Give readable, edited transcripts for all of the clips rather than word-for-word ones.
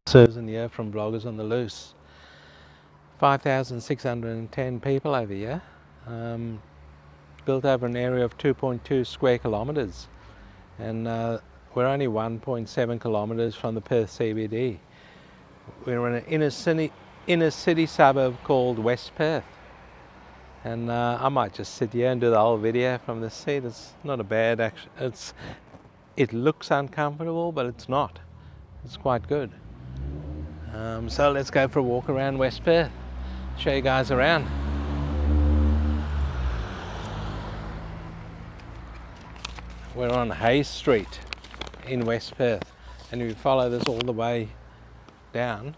Susan here from Bloggers on the Loose. 5,610 people over here, built over an area of 2.2 square kilometres, and we're only 1.7 kilometres from the Perth CBD. We're in an inner city suburb called West Perth, and I might just sit here and do the whole video from the seat. It's not a bad action. It looks uncomfortable, but it's not. It's quite good. So let's go for a walk around West Perth, show you guys around. We're on Hay Street in West Perth, and if you follow this all the way down,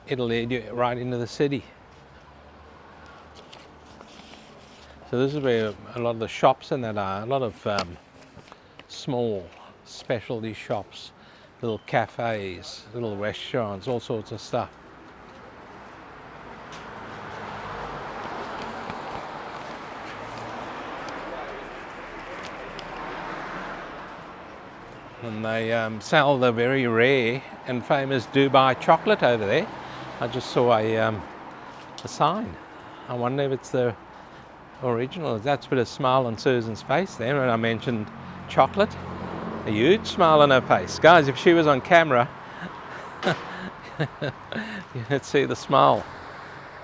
it'll lead you right into the city. So this is where a lot of the shops and that are, a lot of small specialty shops, little cafes, little restaurants, all sorts of stuff. And they sell the very rare and famous Dubai chocolate over there. I just saw a sign. I wonder if it's the original. That's a bit of smile on Susan's face there when I mentioned chocolate. A huge smile on her face. Guys, if she was on camera, you'd see the smile.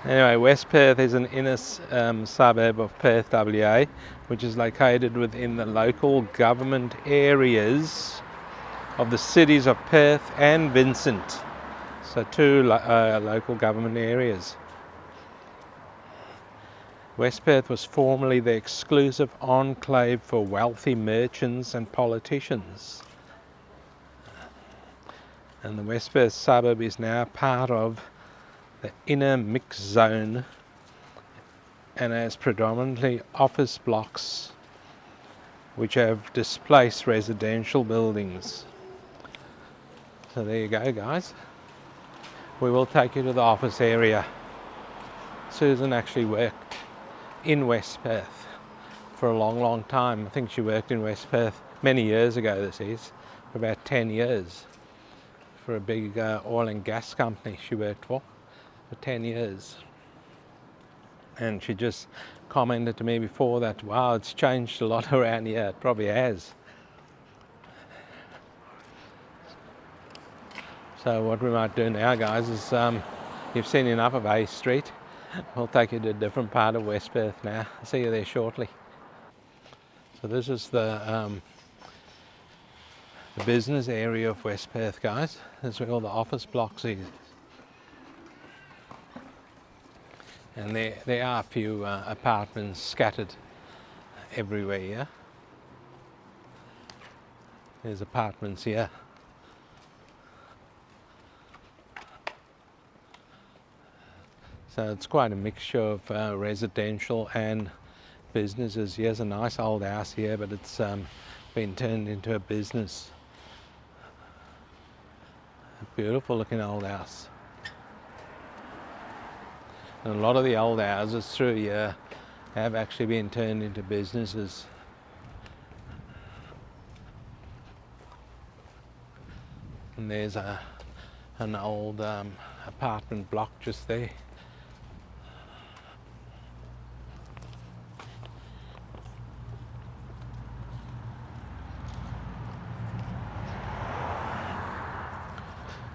Anyway, West Perth is an inner suburb of Perth, WA, which is located within the local government areas of the cities of Perth and Vincent. So two local government areas. West Perth was formerly the exclusive enclave for wealthy merchants and politicians. And the West Perth suburb is now part of the inner mixed zone and has predominantly office blocks which have displaced residential buildings. So there you go, guys. We will take you to the office area. Susan actually worked in West Perth for a long time. I think she worked in West Perth many years ago, this is, for about 10 years. For a big oil and gas company she worked for 10 years. And she just commented to me before that, wow, it's changed a lot around here. It probably has. So what we might do now, guys, is you've seen enough of Hay Street. We'll take you to a different part of West Perth now. I'll see you there shortly. So this is the business area of West Perth, guys. This is where all the office blocks is. And there are a few apartments scattered everywhere here. There's apartments here. So it's quite a mixture of residential and businesses. Here's a nice old house here, but it's been turned into a business. A beautiful looking old house. And a lot of the old houses through here have actually been turned into businesses. And there's an old apartment block just there.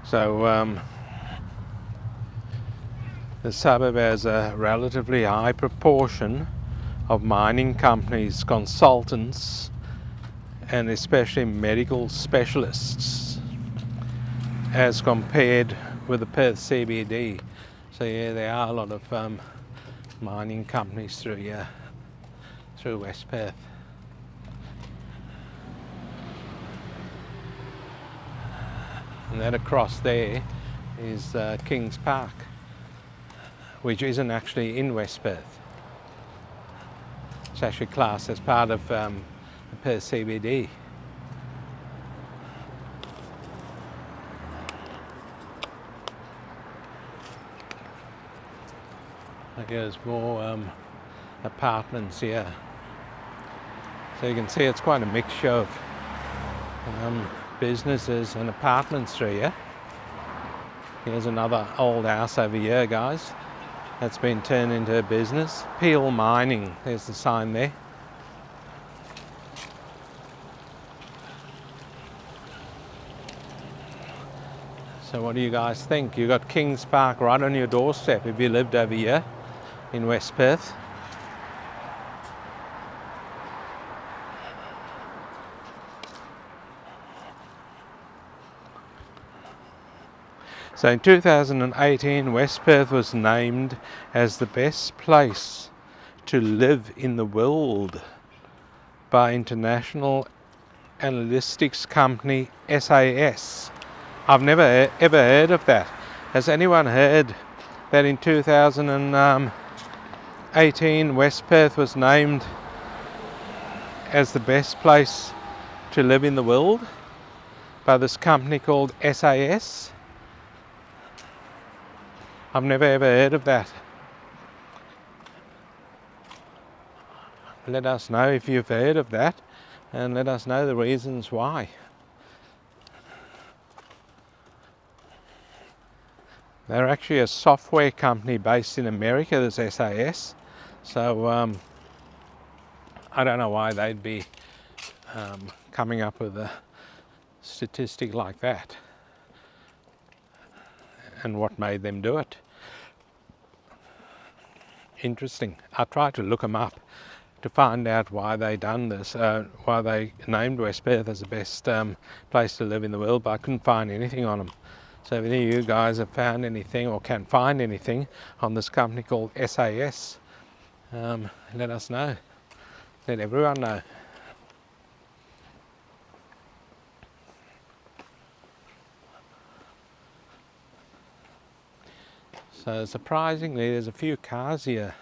So the suburb has a relatively high proportion of mining companies, consultants, and especially medical specialists, as compared with the Perth CBD. So yeah, there are a lot of mining companies through here, through West Perth. And that across there is Kings Park, which isn't actually in West Perth. It's actually classed as part of the Perth CBD. There's more apartments here. So you can see it's quite a mixture of businesses and apartments through here. Here's another old house over here, guys. That's been turned into a business. Peel Mining, there's the sign there. So what do you guys think? You got Kings Park right on your doorstep if you lived over here in West Perth. So in 2018, West Perth was named as the best place to live in the world by international analytics company SAS. I've never ever heard of that. Has anyone heard that in 2018 West Perth was named as the best place to live in the world by this company called SAS? I've never ever heard of that. Let us know if you've heard of that, and let us know the reasons why. They're actually a software company based in America, this SAS. So I don't know why they'd be coming up with a statistic like that, and what made them do it. Interesting. I tried to look them up to find out why they done this, why they named West Perth as the best place to live in the world, but I couldn't find anything on them. So if any of you guys have found anything or can find anything on this company called SAS, let us know. Let everyone know. So surprisingly, there's a few cars here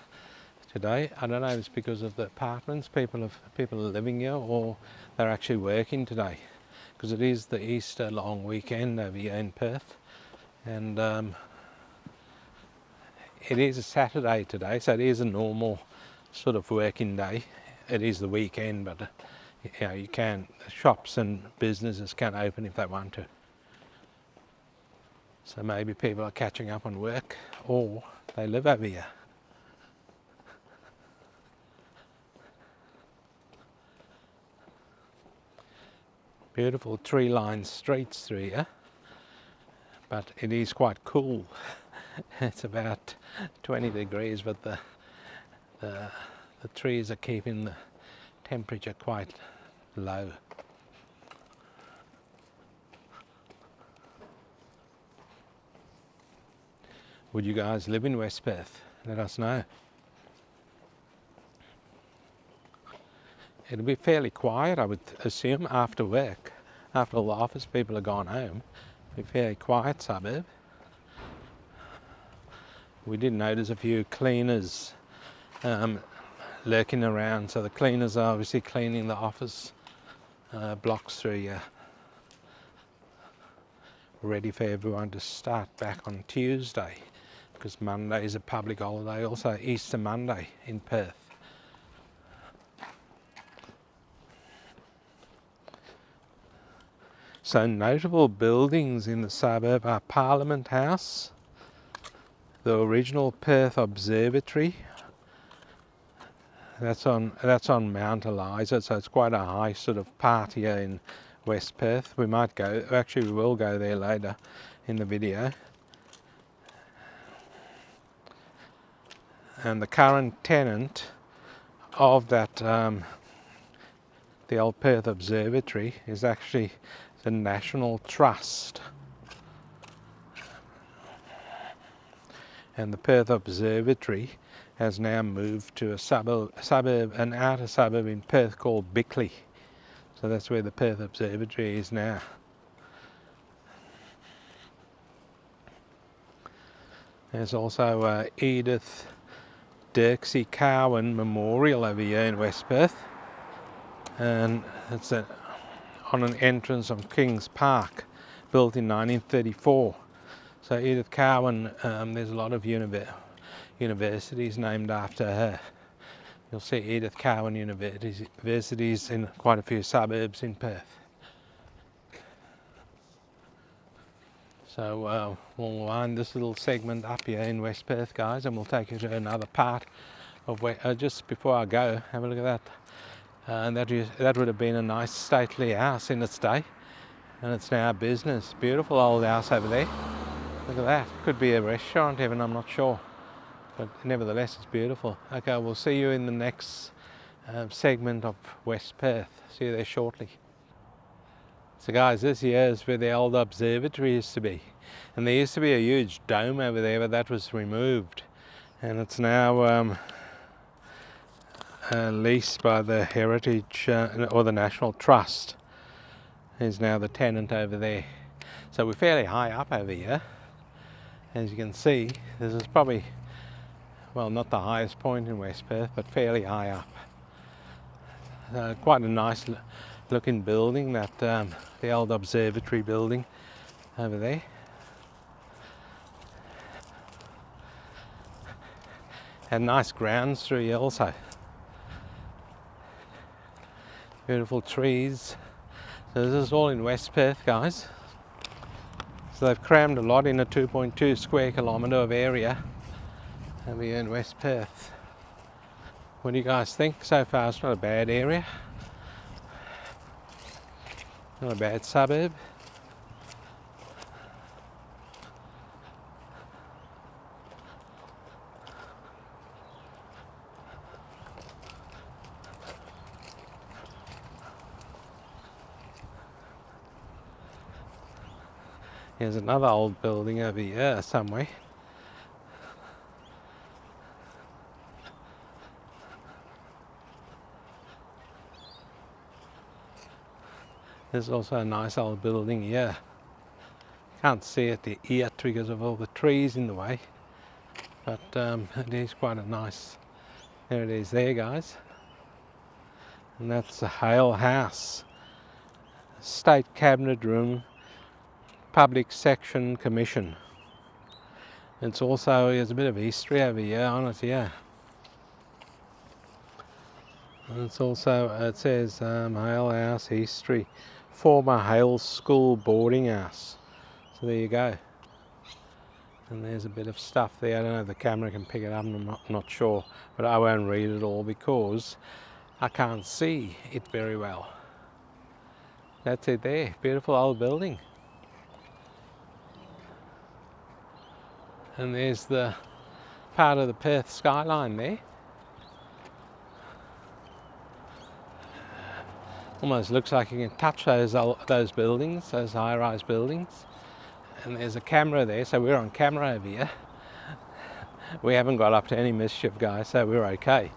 today. I don't know if it's because of the apartments, people are living here, or they're actually working today, because it is the Easter long weekend over here in Perth, and it is a Saturday today, so it is a normal sort of working day. It is the weekend, but you know, shops and businesses can open if they want to. So maybe people are catching up on work, or they live over here. Beautiful tree-lined streets through here, but it is quite cool. It's about 20 degrees, but the trees are keeping the temperature quite low. Would you guys live in West Perth? Let us know. It'll be fairly quiet, I would assume, after work. After all the office people have gone home. It'll be a fairly quiet suburb. We did notice a few cleaners lurking around, so the cleaners are obviously cleaning the office blocks through here, ready for everyone to start back on Tuesday, because Monday is a public holiday, also Easter Monday in Perth. So notable buildings in the suburb are Parliament House, the original Perth Observatory. That's on Mount Eliza, so it's quite a high sort of part here in West Perth. We might go, actually we will go there later in the video. And the current tenant of that, the old Perth Observatory, is actually the National Trust. And the Perth Observatory has now moved to an outer suburb in Perth called Bickley. So that's where the Perth Observatory is now. There's also Edith Dirksey Cowan Memorial over here in West Perth, and it's on an entrance of Kings Park, built in 1934. So Edith Cowan, there's a lot of universities named after her. You'll see Edith Cowan universities in quite a few suburbs in Perth. So we'll wind this little segment up here in West Perth, guys, and we'll take you to another part of where, just before I go, have a look at that. And that would have been a nice stately house in its day, and it's now a business. Beautiful old house over there. Look at that. Could be a restaurant even, I'm not sure, but nevertheless it's beautiful. Okay, we'll see you in the next segment of West Perth. See you there shortly. So guys, this here is where the old observatory used to be, and there used to be a huge dome over there, but that was removed, and it's now leased by the Heritage or the National Trust. Is now the tenant over there. So we're fairly high up over here. As you can see, this is probably, well, not the highest point in West Perth, but fairly high up. Quite a nice looking building, that the old observatory building over there. And nice grounds through here also. Beautiful trees. So this is all in West Perth, guys. So they've crammed a lot in a 2.2 square kilometre of area over here in West Perth. What do you guys think so far? It's not a bad area. Not a bad suburb. Here's another old building over here somewhere. There's also a nice old building here. Can't see it yet because of all the trees in the way, but it is quite a nice, there it is there, guys. And that's the Hale House, State Cabinet Room, Public Section Commission. It's also, there's a bit of history over here on it, yeah. And it's also, it says Hale House History, former Hale School boarding house. So there you go. And there's a bit of stuff there. I don't know if the camera can pick it up, I'm not sure, but I won't read it all because I can't see it very well. That's it there, beautiful old building. And there's the part of the Perth skyline there. Almost looks like you can touch those buildings, those high-rise buildings. And there's a camera there, so we're on camera over here. We haven't got up to any mischief, guys, so we're okay.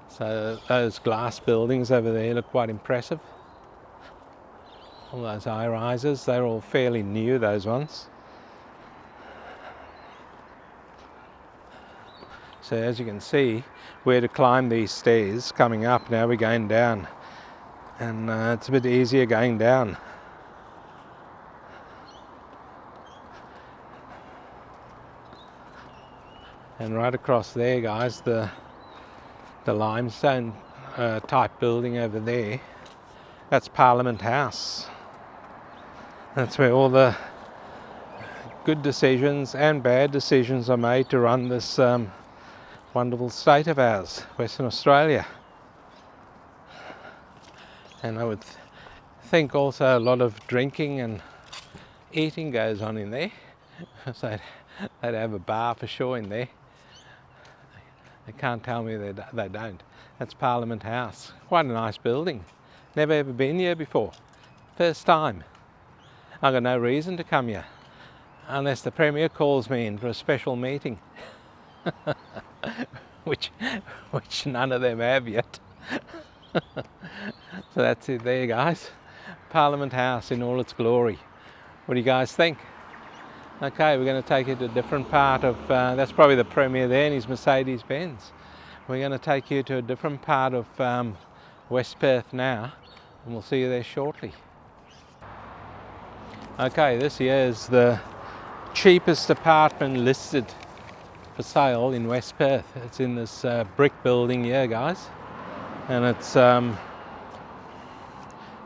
So those glass buildings over there look quite impressive. All those high rises, they're all fairly new, those ones. So as you can see, we're to climb these stairs coming up. Now we're going down, and it's a bit easier going down. And right across there, guys, the limestone type building over there, that's Parliament House. That's where all the good decisions and bad decisions are made to run this wonderful state of ours, Western Australia. And I would think also a lot of drinking and eating goes on in there. So they'd have a bar for sure in there. They can't tell me they don't. That's Parliament House. Quite a nice building. Never ever been here before. First time. I've got no reason to come here unless the Premier calls me in for a special meeting. which none of them have yet. So that's it there, guys. Parliament House in all its glory. What do you guys think? Okay, we're going to take you to a different part of, that's probably the Premier there in his Mercedes-Benz. We're going to take you to a different part of West Perth now, and we'll see you there shortly. Okay, this here is the cheapest apartment listed for sale in West Perth. It's in this brick building here, guys, and it's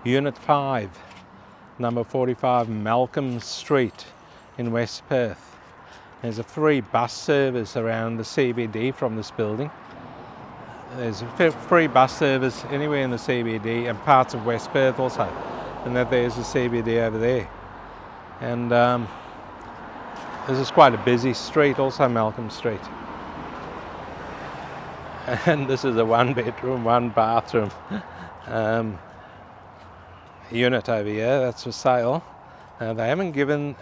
Unit 5, number 45 Malcolm Street in West Perth. There's a free bus service around the CBD from this building. There's a free bus service anywhere in the CBD and parts of West Perth also. And that there's the CBD over there. And this is quite a busy street, also Malcolm Street. And this is a 1-bedroom, 1-bathroom unit over here. That's for sale. They haven't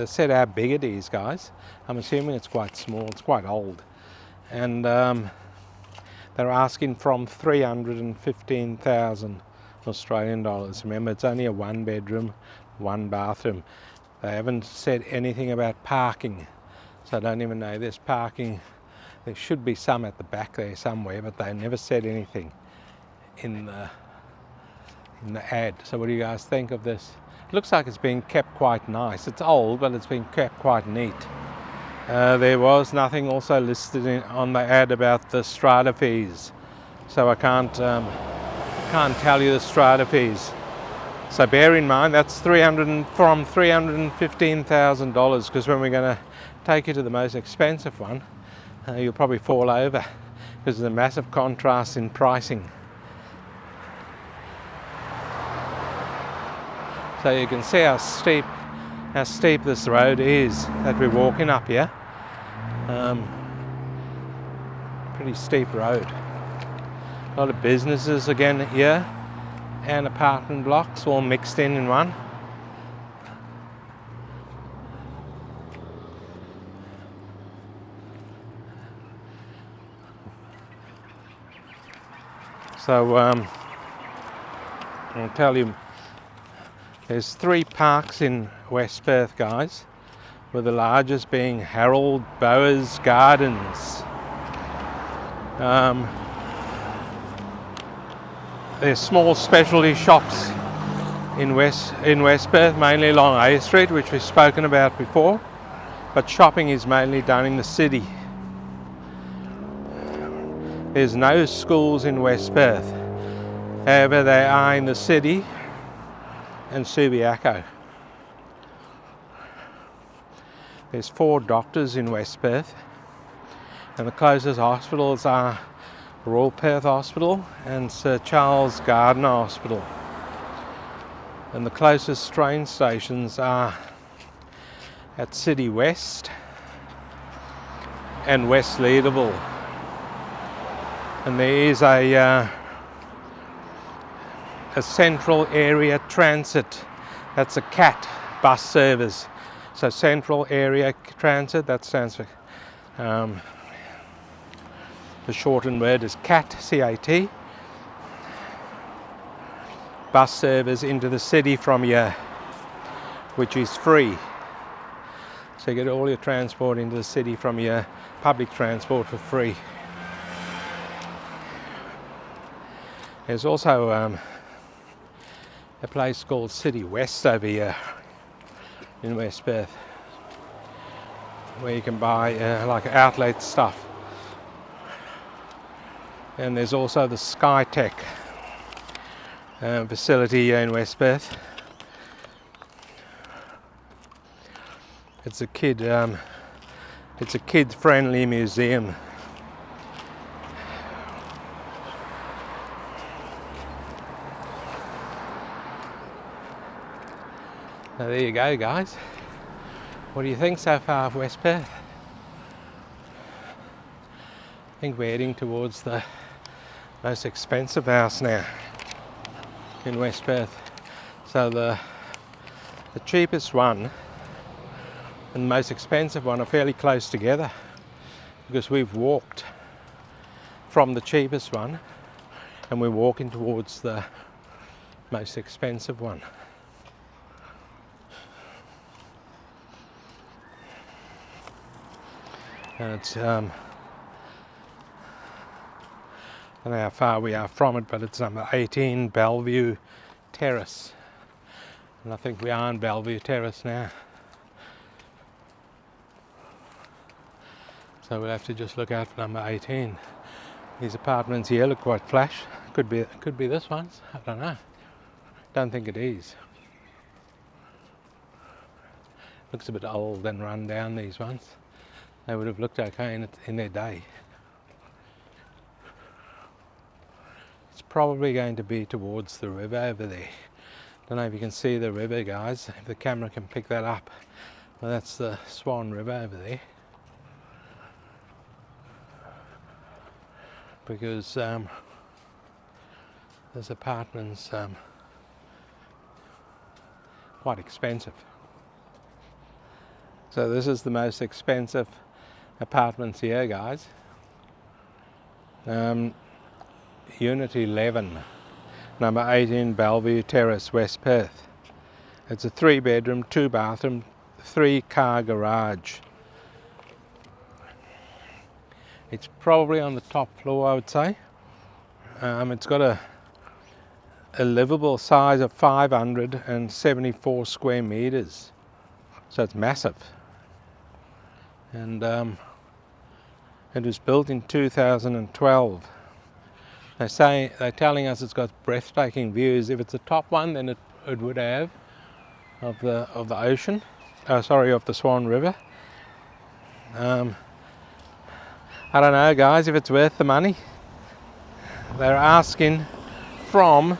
said how big it is, guys. I'm assuming it's quite small. It's quite old. And they're asking from 315,000 Australian dollars. Remember, it's only a 1-bedroom, 1-bathroom. They haven't said anything about parking, so I don't even know there's parking. There should be some at the back there somewhere, but they never said anything in the ad. So what do you guys think of this? It looks like it's been kept quite nice. It's old, but it's been kept quite neat. There was nothing also listed on the ad about the strata fees, so I can't tell you the strata fees. So bear in mind that's from $315,000, because when we're going to take you to the most expensive one, you'll probably fall over because there's a massive contrast in pricing. So you can see how steep this road is that we're walking up here. Pretty steep road. A lot of businesses again here and apartment blocks all mixed in one. So I'll tell you, there's 3 parks in West Perth, guys, with the largest being Harold Bowers Gardens. There's small specialty shops in West Perth, mainly along A Street, which we've spoken about before, but shopping is mainly done in the city. There's no schools in West Perth, however they are in the city and Subiaco. There's 4 doctors in West Perth, and the closest hospitals are Royal Perth Hospital and Sir Charles Gardner Hospital. And the closest train stations are at City West and West Leederville. And there is a Central Area Transit. That's a CAT bus service. So Central Area Transit, that stands for, the shortened word is CAT, C-A-T. Bus service into the city from here, which is free. So you get all your transport into the city from here, public transport for free. There's also a place called City West over here in West Perth, where you can buy like outlet stuff. And there's also the SkyTech facility here in West Perth. It's a kid-friendly museum. So there you go, guys. What do you think so far of West Perth? I think we're heading towards the most expensive house now in West Perth. So the cheapest one and the most expensive one are fairly close together, because we've walked from the cheapest one and we're walking towards the most expensive one. And it's I don't know how far we are from it, but it's number 18 Bellevue Terrace, and I think we are on Bellevue Terrace now. So we'll have to just look out for number 18. These apartments here look quite flash. Could be this one. I don't know. Don't think it is. Looks a bit old and run down, these ones. They would have looked okay in their day. It's probably going to be towards the river over there. Don't know if you can see the river, guys, if the camera can pick that up. Well, that's the Swan River over there. Because this apartment's quite expensive. So this is the most expensive apartments here, guys. Unit 11, number 18 Bellevue Terrace, West Perth. It's a 3-bedroom, 2-bathroom, 3-car garage. It's probably on the top floor, I would say. It's got a livable size of 574 square meters, so it's massive. And it was built in 2012. They're telling us it's got breathtaking views. If it's a top one, then it would have of the ocean. Of the Swan River. I don't know, guys, if it's worth the money. They're asking from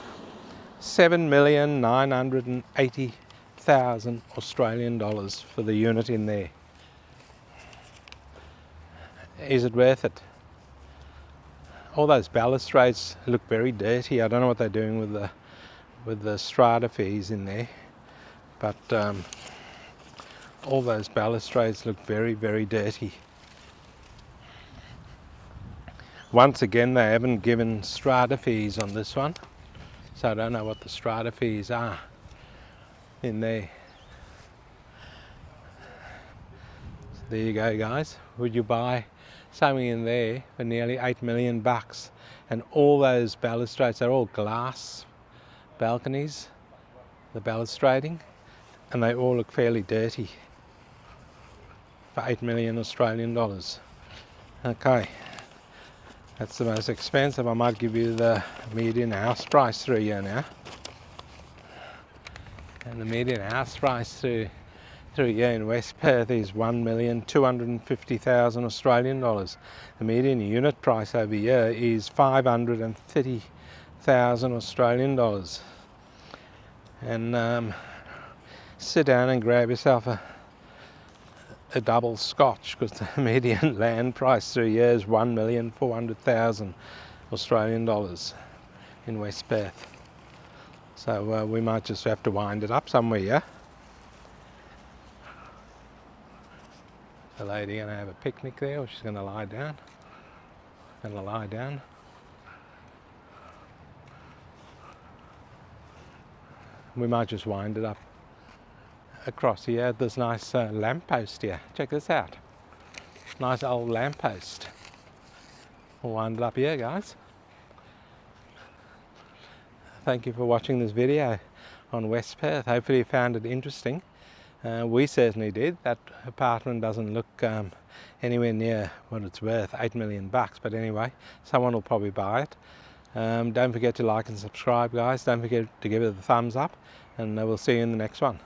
7,980,000 Australian dollars for the unit in there. Is it worth it? All those balustrades look very dirty. I don't know what they're doing with the strata fees in there, but all those balustrades look very, very dirty. Once again, they haven't given strata fees on this one, so I don't know what the strata fees are in there. So there you go, guys. Would you buy something in there for nearly $8 million? And all those balustrades are all glass balconies, the balustrading, and they all look fairly dirty for 8 million Australian dollars. Okay, that's the most expensive. I might give you the median house price through here now. And the median house price through here in West Perth is 1,250,000 Australian dollars. The median unit price over here is 530,000 Australian dollars. And sit down and grab yourself a double scotch, because the median land price through here is 1,400,000 Australian dollars in West Perth. So we might just have to wind it up somewhere, yeah? The lady going to have a picnic there, or she's going to lie down? Going to lie down. We might just wind it up across here. There's a nice lamppost here. Check this out. Nice old lamppost. We'll wind it up here, guys. Thank you for watching this video on West Perth. Hopefully you found it interesting. We certainly did. That apartment doesn't look anywhere near what it's worth, $8 million. But anyway, someone will probably buy it. Don't forget to like and subscribe, guys. Don't forget to give it a thumbs up, and we'll see you in the next one.